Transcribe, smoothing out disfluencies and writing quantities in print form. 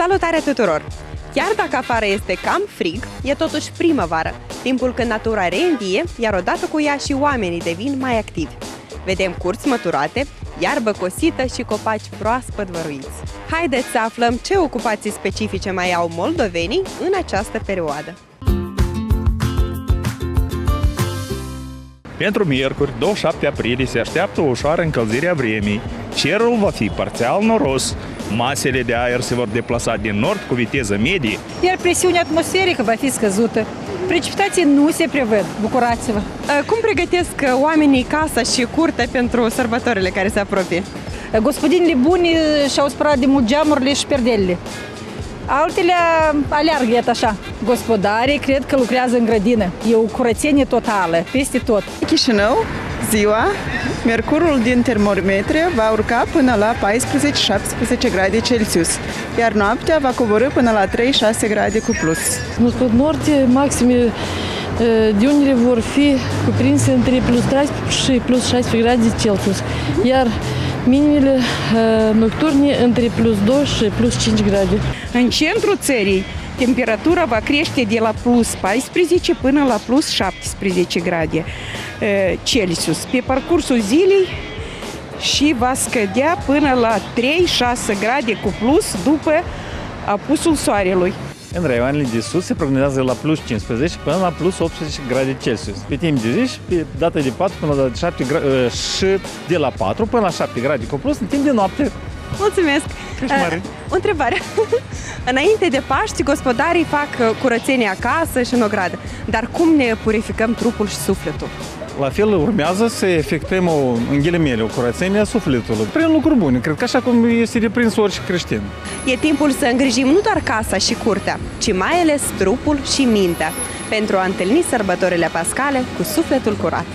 Salutare tuturor! Chiar dacă afară este cam frig, e totuși primăvară, timpul când natura reînvie, iar odată cu ea și oamenii devin mai activi. Vedem curți măturate, iarbă cosită și copaci proaspăt văruiți. Haideți să aflăm ce ocupații specifice mai au moldovenii în această perioadă. Pentru miercuri, 27 aprilie, se așteaptă o ușoară încălzire a vremii. Cerul va fi parțial noros. Masele de aer se vor deplasa din nord cu viteză medie. Iar presiunea atmosferică va fi scăzută. Precipitații nu se prevăd. Bucurați-vă! Cum pregătesc oamenii casa și curtea pentru sărbătorile care se apropie? Gospodinile buni și-au spălat de mult geamurile și perdelele. Altele aleargă, iată așa. Gospodarii cred că lucrează în grădină. E o curățenie totală, peste tot. Chișinău, ziua, mercurul din termometre va urca până la 14-17 grade Celsius, iar noaptea va coborî până la 3-6 grade cu plus. Spre nord, maxime diunile vor fi cuprinse între plus 13 și plus 16 grade Celsius, iar minimele nocturne între plus 2 și plus 5 grade. În centrul țării, temperatura va crește de la plus 14 până la plus 17 grade Celsius. Pe parcursul zilei și va scădea până la 3-6 grade cu plus după apusul soarelui. În raioanele de sus se prognozează la plus 15 până la plus 18 grade Celsius. Pe timp de zi și pe data de 4 până la 7 și de la 4 până la 7 grade cu plus în timp de noapte. Mulțumesc! O întrebare. Înainte de Paști, gospodarii fac curățenie acasă și în ogradă. Dar cum ne purificăm trupul și sufletul? La fel urmează să efectuăm în ghilimele, o curățenie a sufletului. Prin lucruri bune, cred că așa cum este deprins orice creștin. E timpul să îngrijim nu doar casa și curtea, ci mai ales trupul și mintea, pentru a întâlni sărbătorile pascale cu sufletul curat.